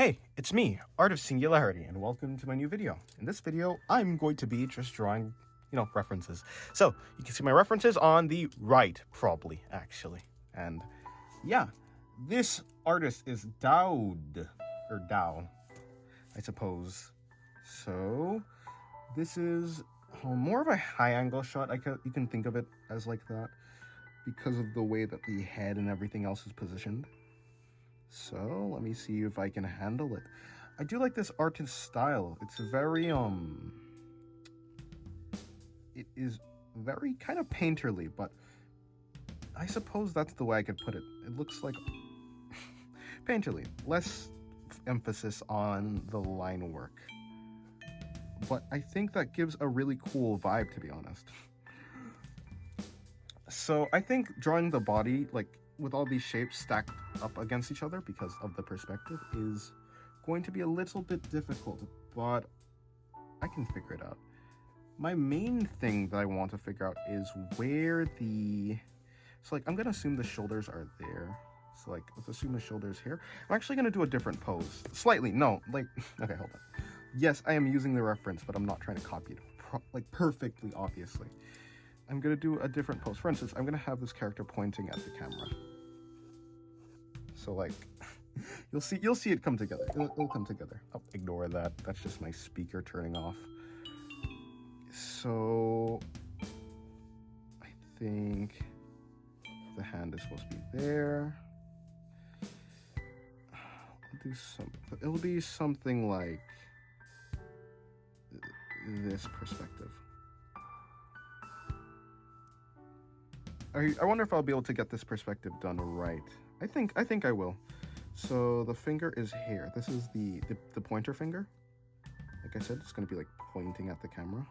Hey, it's me, Art of Singularity, and welcome to my new video. In this video, I'm going to be just drawing, references. So, you can see my references on the right, probably, actually. And, yeah, this artist is Dowd, or Dow, I suppose. So, this is more of a high-angle shot. You can think of it as like that, because of the way that the head and everything else is positioned. So let me see if I can handle it. I do like this artist style. It's very, it is very kind of painterly, but I suppose that's the way I could put it. It looks like painterly, less emphasis on the line work. But I think that gives a really cool vibe, to be honest. So I think drawing the body, like, with all these shapes stacked up against each other because of the perspective is going to be a little bit difficult, but I can figure it out. My main thing that I want to figure out is where I'm gonna assume the shoulders are there. So like, let's assume the shoulders here. I'm actually gonna do a different pose. Slightly, no, like, okay, hold on. Yes, I am using the reference, but I'm not trying to copy it perfectly, obviously. I'm gonna do a different pose. For instance, I'm gonna have this character pointing at the camera. So like, you'll see it come together. It'll come together. Oh, ignore that. That's just my speaker turning off. So I think the hand is supposed to be there. It'll be something like this perspective. I wonder if I'll be able to get this perspective done right. I think I will. So the finger is here. This is the pointer finger. Like I said, it's going to be like pointing at the camera.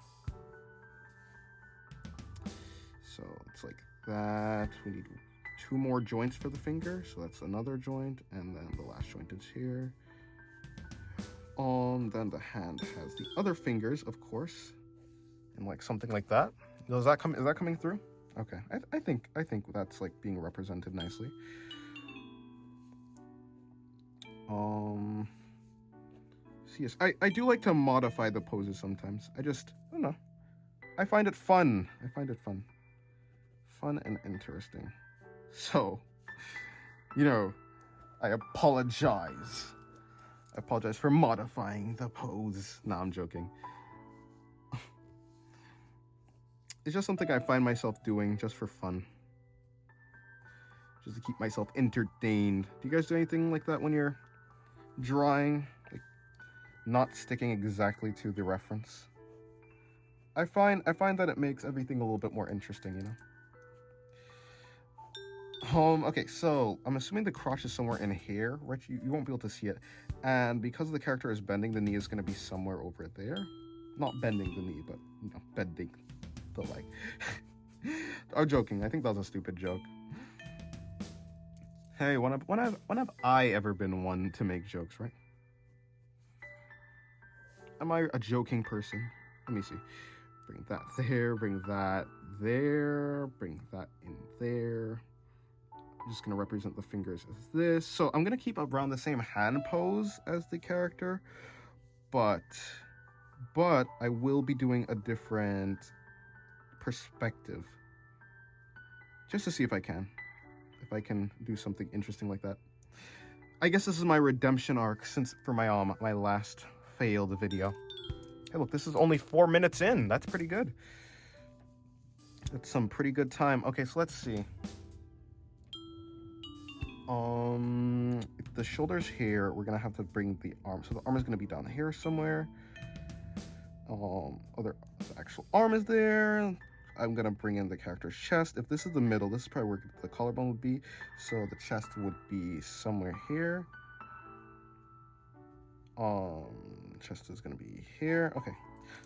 So it's like that. We need 2 more joints for the finger. So that's another joint, and then the last joint is here. Then the hand has the other fingers, of course, and like something like that. Is that coming through? Okay, I think that's like being represented nicely. So yes, I do like to modify the poses sometimes. I don't know. I find it fun. Fun and interesting. So, I apologize. I apologize for modifying the pose. Nah, I'm joking. It's just something I find myself doing just for fun. Just to keep myself entertained. Do you guys do anything like that when you're drawing? Like, not sticking exactly to the reference? I find that it makes everything a little bit more interesting, Okay, so I'm assuming the crotch is somewhere in here, right? You won't be able to see it. And because the character is bending, the knee is going to be somewhere over there. Not bending the knee, but, bending the leg. I'm joking. I think that was a stupid joke. Hey, when have I ever been one to make jokes, right? Am I a joking person? Let me see. Bring that there, bring that there, bring that in there. I'm just gonna represent the fingers as this. So I'm gonna keep around the same hand pose as the character, but I will be doing a different perspective, just to see if I can do something interesting like that. I guess this is my redemption arc for my last failed video. Hey, look, this is only 4 minutes in. That's pretty good. That's some pretty good time. Okay, so let's see. If the shoulder's here, we're gonna have to bring the arm. So the arm is gonna be down here somewhere. The actual arm is there. I'm gonna bring in the character's chest. If this is the middle, this is probably where the collarbone would be. So the chest would be somewhere here. Chest is gonna be here. Okay,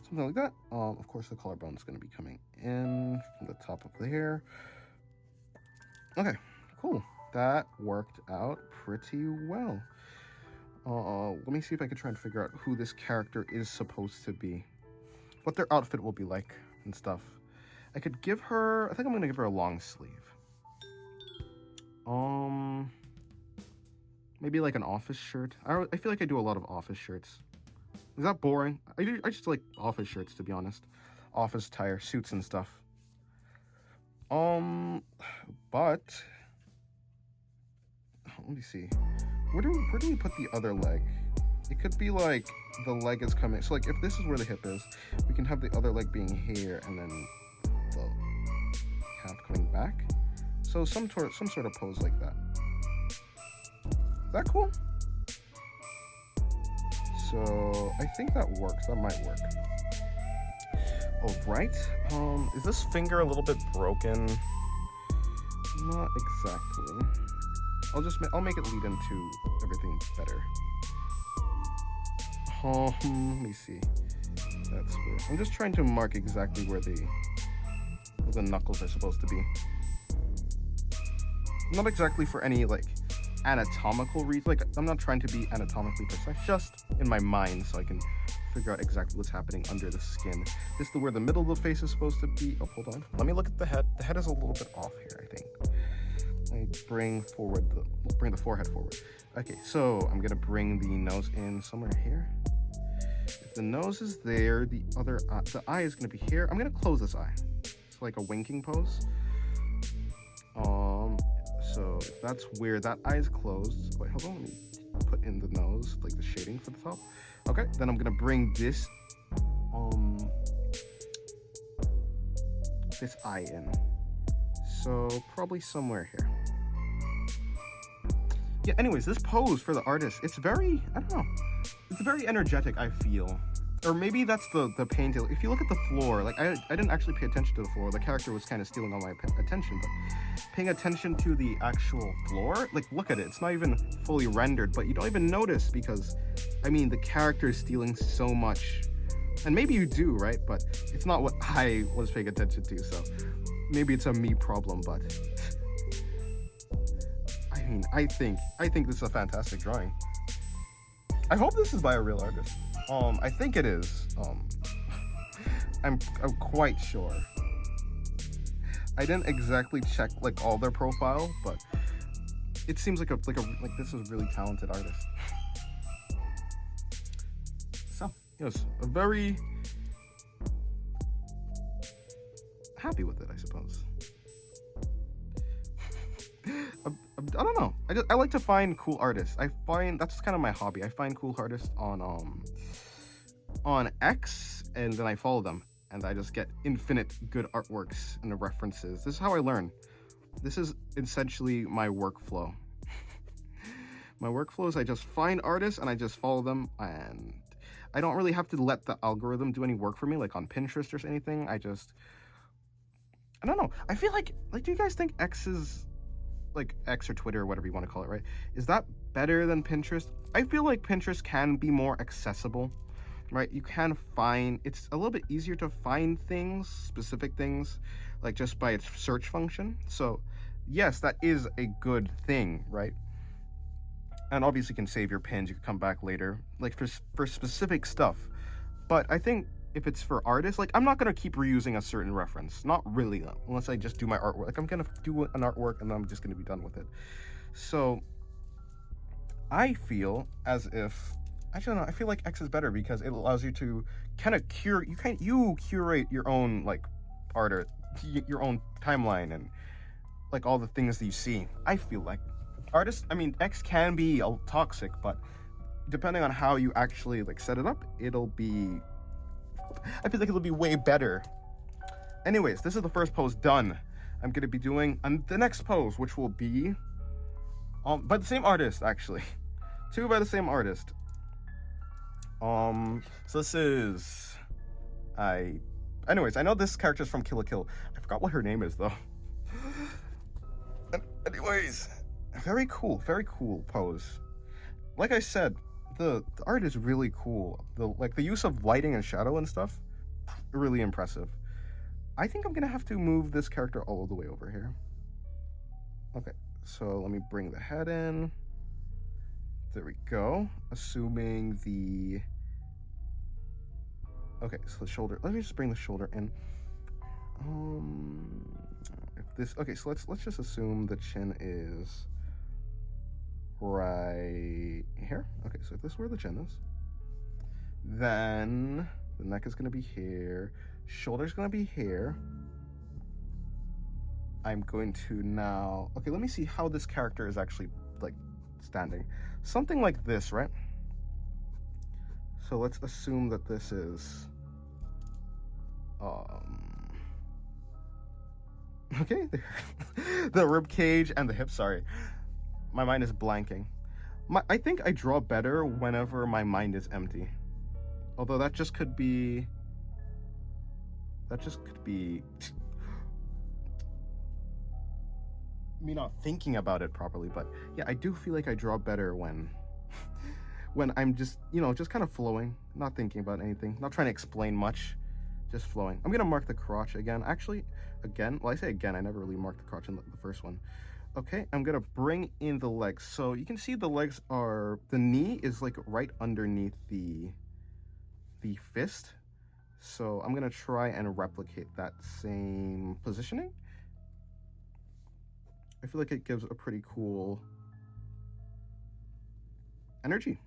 something like that. Of course, the collarbone is gonna be coming in from the top of the hair. Okay, cool. That worked out pretty well. Let me see if I can try and figure out who this character is supposed to be, what their outfit will be like and stuff. I think I'm gonna give her a long sleeve. Maybe like an office shirt. I feel like I do a lot of office shirts. Is that boring? I just like office shirts, to be honest. Office attire, suits and stuff. But let me see. Where do we put the other leg? It could be like the leg is coming. So like if this is where the hip is, we can have the other leg being here and then the calf coming back. So some sort of pose like that. Is that cool? So I think that works. That might work. All right. Is this finger a little bit broken? Not exactly. I'll make it lead into everything better. Let me see. That's weird. I'm just trying to mark exactly where the knuckles are supposed to be. Not exactly for any like anatomical reason. Like I'm not trying to be anatomically precise, just in my mind so I can figure out exactly what's happening under the skin. This is where the middle of the face is supposed to be. Oh, hold on. Let me look at the head. The head is a little bit off here, I think. I bring the forehead forward. Okay, so I'm gonna bring the nose in somewhere here. If the nose is there, the eye is gonna be here. I'm gonna close this eye. It's like a winking pose. So if that's where that eye is closed. Wait, hold on. Let me put in the nose, like the shading for the top. Okay, then I'm gonna bring this eye in. So probably somewhere here. Yeah, anyways, this pose for the artist, it's very, I don't know, it's very energetic, I feel. Or maybe that's the painting. If you look at the floor, like I didn't actually pay attention to the floor. The character was kind of stealing all my attention, but paying attention to the actual floor, like look at it. It's not even fully rendered, but you don't even notice because, I mean, the character is stealing so much. And maybe you do, right? But it's not what I was paying attention to, so maybe it's a me problem, but I mean, I think this is a fantastic drawing. I hope this is by a real artist. I think it is. I'm quite sure. I didn't exactly check like all their profile, but it seems like this is a really talented artist. So yes, a very happy with it, I suppose. I don't know. I like to find cool artists. I find that's kind of my hobby. I find cool artists on X, and then I follow them, and I just get infinite good artworks and the references. This is how I learn. This is essentially my workflow. My workflow is I just find artists and I just follow them, and I don't really have to let the algorithm do any work for me, like on Pinterest or anything. I don't know. I feel like do you guys think X is like X or Twitter or whatever you want to call it, right? Is that better than Pinterest? I feel like Pinterest can be more accessible, right? You can find, it's a little bit easier to find things, specific things, like just by its search function. So yes, that is a good thing, right? And obviously you can save your pins, you can come back later, like for specific stuff. But I think if it's for artists, like I'm not gonna keep reusing a certain reference, not really, unless I just do my artwork. Like I'm gonna do an artwork and then I'm just gonna be done with it. So I feel as if, I don't know, I feel like X is better because it allows you to kind of curate your own like art, or your own timeline, and like all the things that you see. I feel like X can be toxic, but depending on how you actually like set it up, I feel like it'll be way better. Anyways, this is the first pose done. I'm gonna be doing the next pose, which will be by the same artist, actually. Two by the same artist. So this is anyways, I know this character's from Kill la Kill. I forgot what her name is though. Anyways, very cool pose. Like I said, the art is really cool. The use of lighting and shadow and stuff, really impressive. I think I'm gonna have to move this character all the way over here. Okay, so let me bring the head in. There we go. Assuming the... Okay, so the shoulder. Let me just bring the shoulder in. Okay, so let's just assume the chin is right here. Okay, so if this is where the chin is, then the neck is going to be here, shoulder's going to be here. I'm going to now, okay, let me see how this character is actually like standing. Something like this, right? So let's assume that this is okay, the rib cage and the hips. Sorry, my mind is blanking. I think I draw better whenever my mind is empty. Although that just could be me not thinking about it properly. But yeah, I do feel like I draw better when when I'm just, you know, just kind of flowing, not thinking about anything, not trying to explain much, just flowing. I'm gonna mark the crotch again. Actually, again, well, I say again, I never really marked the crotch in the first one. Okay, I'm gonna bring in the legs. So you can see the legs are, the knee is like right underneath the fist. So I'm gonna try and replicate that same positioning. I feel like it gives a pretty cool energy.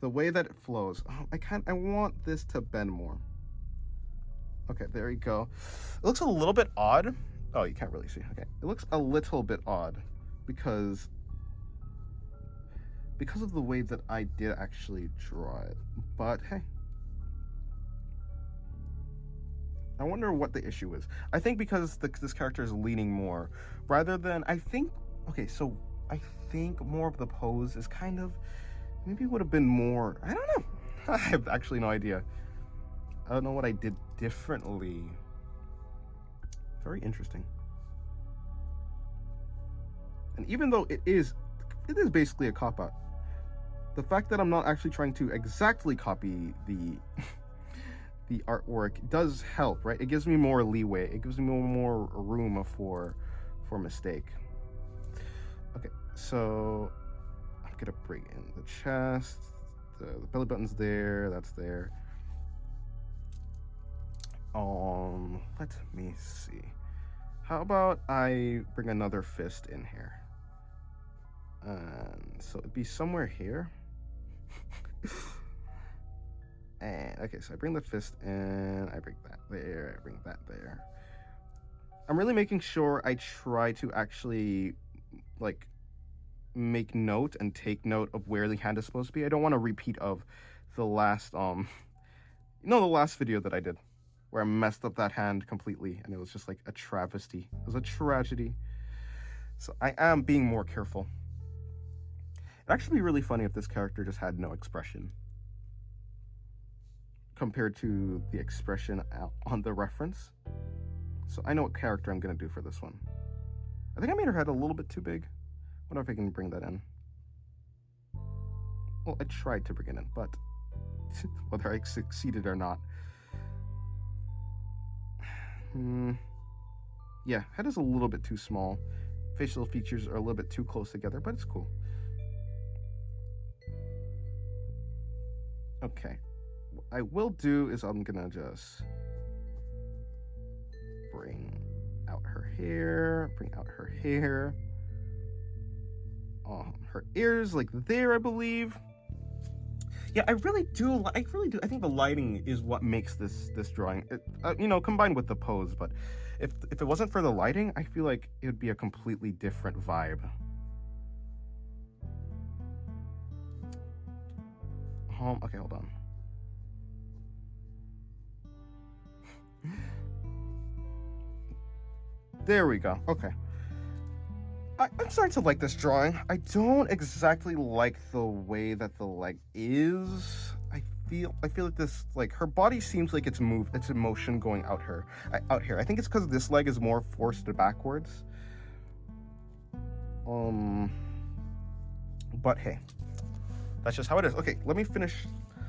The way that it flows. Oh, I want this to bend more. Okay, there you go. It looks a little bit odd. Oh, you can't really see. Okay, it looks a little bit odd because of the way that I did actually draw it. But hey, I wonder what the issue is. I think because this character is leaning more, rather than, I think, okay, so I think more of the pose is kind of, maybe it would have been more, I don't know. I have actually no idea. I don't know what I did differently. Very interesting. And even though it is basically a cop-out, the fact that I'm not actually trying to exactly copy the artwork does help, right? It gives me more leeway. It gives me more room for mistake. Okay, so I'm gonna bring in the chest, the belly button's there, that's there. Let me see. How about I bring another fist in here? And so it'd be somewhere here. And okay, so I bring the fist in, I bring that there, I bring that there. I'm really making sure I try to actually like make note and take note of where the hand is supposed to be. I don't want a repeat of the last the last video that I did where I messed up that hand completely and it was just like a travesty. It was a tragedy. So I am being more careful. It'd actually be really funny if this character just had no expression compared to the expression on the reference. So I know what character I'm gonna do for this one. I think I made her head a little bit too big. Wonder if I can bring that in. Well, I tried to bring it in, but whether I succeeded or not. Yeah, head is a little bit too small. Facial features are a little bit too close together, but it's cool. Okay, what I will do is I'm gonna just bring out her hair, her ears like there, I believe. Yeah, I really do. I think the lighting is what makes this drawing, combined with the pose. But if it wasn't for the lighting, I feel like it would be a completely different vibe. Okay, hold on. There we go. Okay. I'm starting to like this drawing. I don't exactly like the way that the leg is. I feel like this, like, her body seems like it's in motion going out here. I think it's because this leg is more forced backwards. But hey, that's just how it is. Okay, let me finish.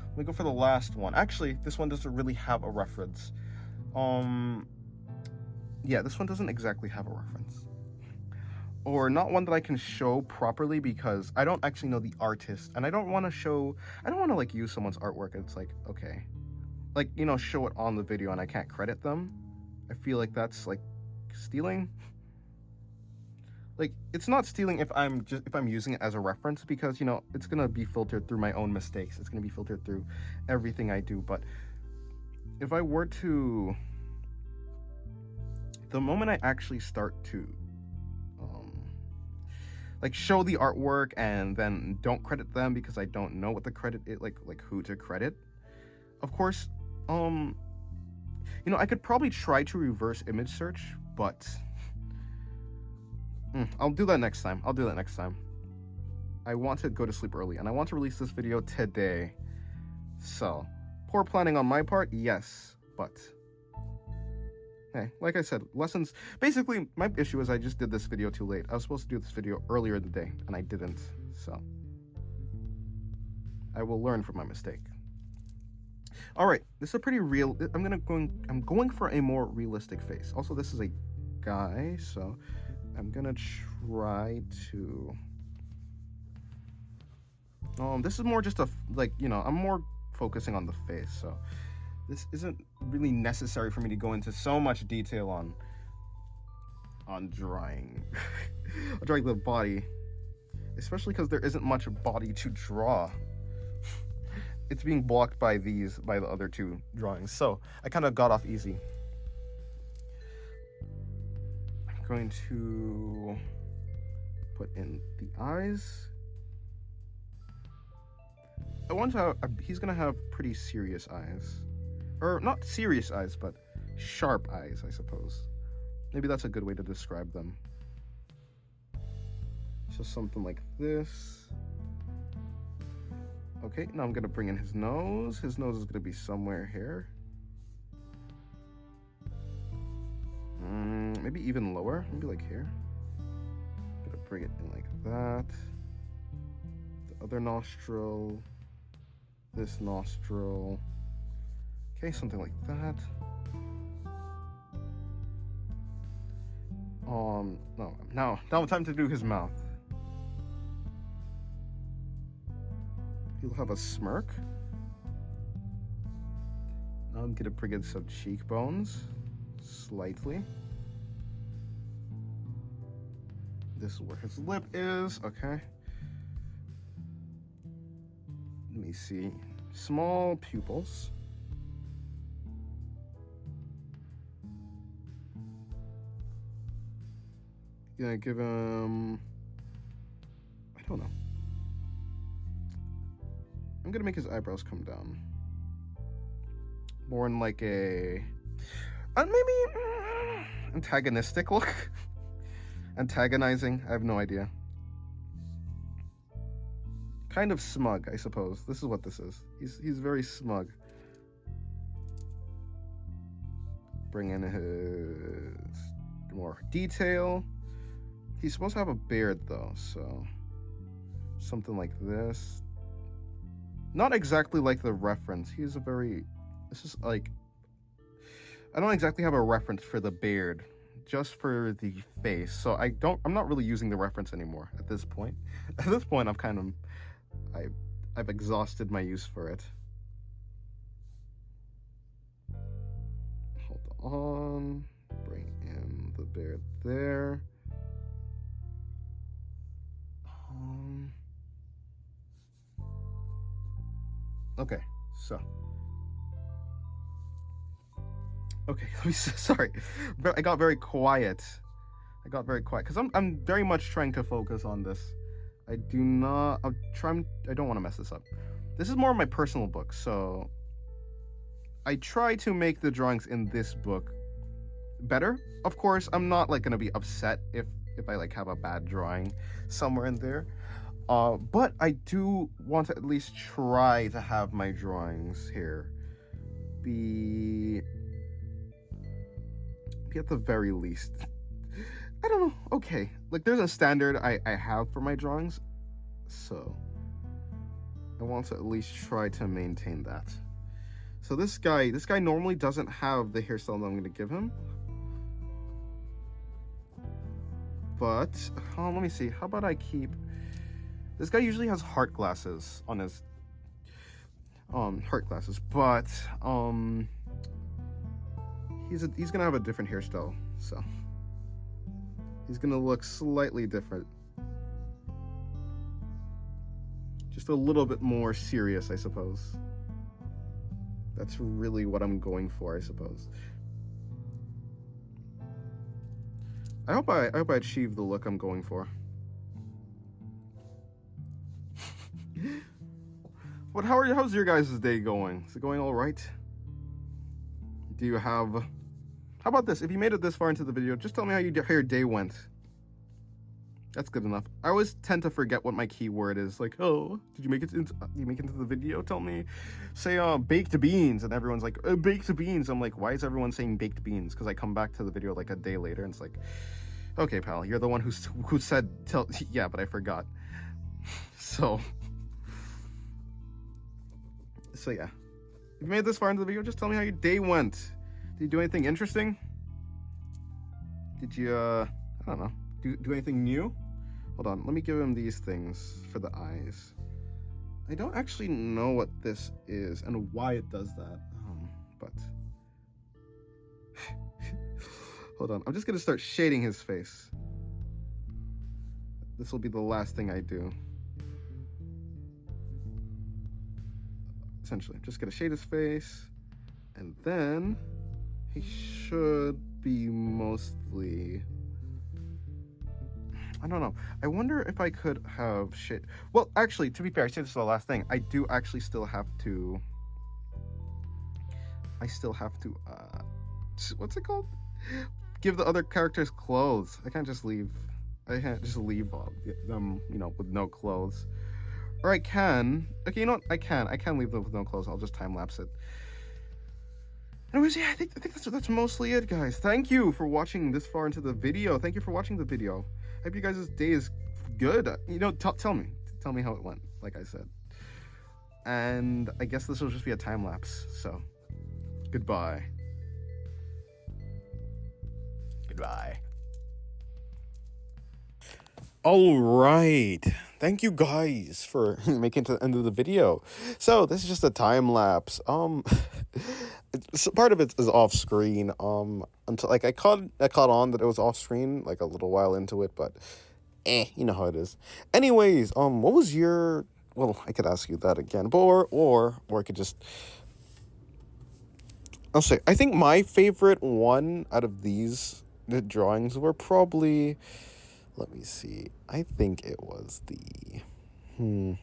Let me go for the last one. Actually, this one doesn't really have a reference. Yeah, this one doesn't exactly have a reference. Or not one that I can show properly because I don't actually know the artist and I don't want to like use someone's artwork and it's like, okay, like, show it on the video and I can't credit them. I feel like that's like stealing. like, it's not stealing if I'm using it as a reference, because, you know, it's gonna be filtered through my own mistakes. It's gonna be filtered through everything I do. But if I were to, the moment I actually start to like show the artwork and then don't credit them because I don't know what the credit is, like who to credit, of course, you know, I could probably try to reverse image search, but I'll do that next time. I want to go to sleep early, and I want to release this video today. So, poor planning on my part, yes, but hey, like I said, lessons. Basically, my issue is I just did this video too late. I was supposed to do this video earlier in the day, and I didn't. So, I will learn from my mistake. All right, this is a pretty real. I'm going for a more realistic face. Also, this is a guy, so I'm gonna try to. This is more just a, like, you know, I'm more focusing on the face, so this isn't really necessary for me to go into so much detail on drawing drawing the body, especially because there isn't much body to draw. It's being blocked by the other two drawings, so I kind of got off easy. I'm going to put in the eyes. I want to he's gonna have pretty serious eyes. Or not serious eyes, but sharp eyes, I suppose. Maybe that's a good way to describe them. So something like this. Okay, now I'm gonna bring in his nose. His nose is gonna be somewhere here. Maybe even lower, maybe like here. Gonna bring it in like that. The other nostril. This nostril. Okay, something like that. No, now time to do his mouth. He'll have a smirk. Now I'm gonna bring in some cheekbones, slightly. This is where his lip is, okay. Let me see. Small pupils. Gonna give him, I don't know. I'm gonna make his eyebrows come down. More in like a, maybe antagonistic look. Antagonizing, I have no idea. Kind of smug, I suppose. This is what this is. He's very smug. Bring in his more detail. He's supposed to have a beard though, so something like this. Not exactly like the reference. This is like, I don't exactly have a reference for the beard, just for the face. So I'm not really using the reference anymore at this point. At this point, I've exhausted my use for it. Hold on, bring in the beard there. Okay, so. Okay, let me. Sorry, I got very quiet. Because I'm very much trying to focus on this. I don't want to mess this up. This is more of my personal book, so I try to make the drawings in this book better. Of course, I'm not like gonna be upset if I like have a bad drawing somewhere in there. But I do want to at least try to have my drawings here be at the very least, I don't know, okay. Like, there's a standard I have for my drawings, so I want to at least try to maintain that. So this guy normally doesn't have the hairstyle that I'm going to give him. But, let me see, how about I keep... This guy usually has heart glasses on his... heart glasses, but, he's gonna have a different hairstyle, so... He's gonna look slightly different. Just a little bit more serious, I suppose. That's really what I'm going for, I suppose. I hope I achieve the look I'm going for. But how's your guys' day going? Is it going all right? Do you have... How about this? If you made it this far into the video, just tell me how your day went. That's good enough. I always tend to forget what my keyword is. Like, oh, did you make it into the video? Tell me. Say, baked beans. And everyone's like, baked beans. I'm like, why is everyone saying baked beans? Because I come back to the video like a day later and it's like, okay, pal, you're the one who said, yeah, but I forgot. So yeah. If you made it this far into the video, just tell me how your day went. Did you do anything interesting? Did you, I don't know, do anything new? Hold on, let me give him these things for the eyes. I don't actually know what this is and why it does that, but... Hold on, I'm just gonna start shading his face. This will be the last thing I do. Essentially, I'm just gonna shade his face, and then he should be mostly... I don't know. I wonder if I could have shit. Well, actually, to be fair, I say this is the last thing. I do actually still have to. What's it called? Give the other characters clothes. I can't just leave them, you know, with no clothes. Or I can. Okay, you know what? I can leave them with no clothes. I'll just time lapse it. Anyways, yeah, I think that's mostly it, guys. Thank you for watching this far into the video. Thank you for watching the video. I hope you guys' day is good. You know, tell me how it went, like I said. And I guess this will just be a time lapse. So, goodbye. Goodbye. All right. Thank you guys for making it to the end of the video. So this is just a time lapse. So part of it is off screen. Until like I caught on that it was off screen like a little while into it, but you know how it is. Anyways, what was your... Well, I could ask you that again, but or I could just... I'll say I think my favorite one out of these drawings were probably... Let me see. I think it was the one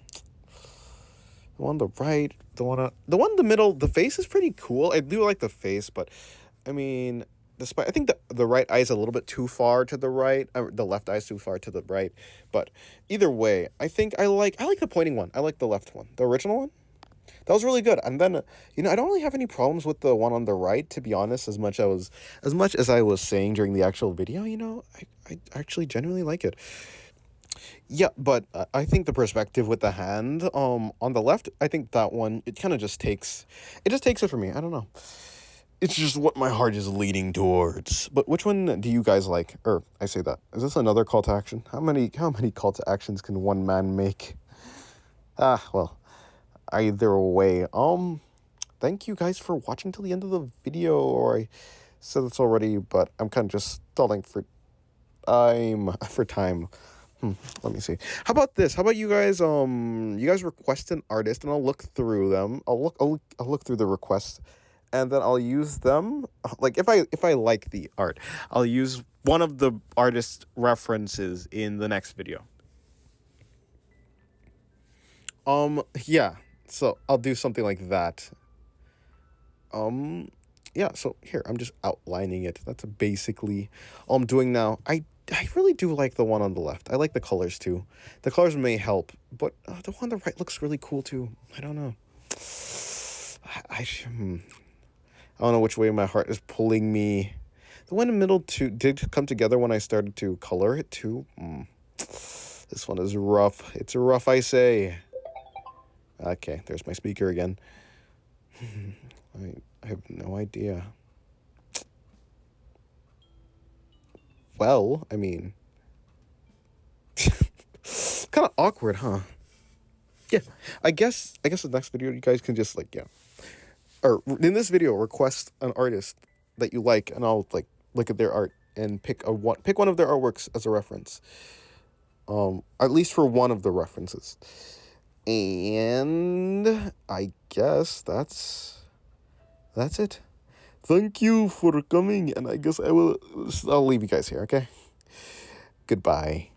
on the right, the one in the middle. The face is pretty cool. I do like the face, but I mean, I think the right eye is a little bit too far to the right. The left eye is too far to the right. But either way, I think I like the pointing one. I like the left one, the original one. That was really good. And then, you know, I don't really have any problems with the one on the right, to be honest, as much as I was saying during the actual video, you know, I actually genuinely like it. Yeah, but I think the perspective with the hand on the left, I think that one, it kind of just takes it for me. I don't know. It's just what my heart is leading towards. But which one do you guys like? Or I say that. Is this another call to action? How many call to actions can one man make? Well, either way, thank you guys for watching till the end of the video, or I said this already, but I'm kind of just stalling for time. Let me see. How about this? How about you guys request an artist and I'll look through them. I'll look through the requests and then I'll use them. Like if I like the art, I'll use one of the artist references in the next video. Yeah. So I'll do something like that. Yeah, so here, I'm just outlining it. That's basically all I'm doing now. I really do like the one on the left. I like the colors too. The colors may help, but the one on the right looks really cool too. I don't know. I don't know which way my heart is pulling me. The one in the middle too did come together when I started to color it too. This one is rough. It's rough, I say. Okay, there's my speaker again. I have no idea. Well, I mean... kind of awkward, huh? Yeah, I guess the next video you guys can just, like, yeah. Or in this video, request an artist that you like, and I'll, like, look at their art and pick one of their artworks as a reference. At least for one of the references. And I guess that's it. Thank you for coming, and I guess I'll leave you guys here, okay? Goodbye.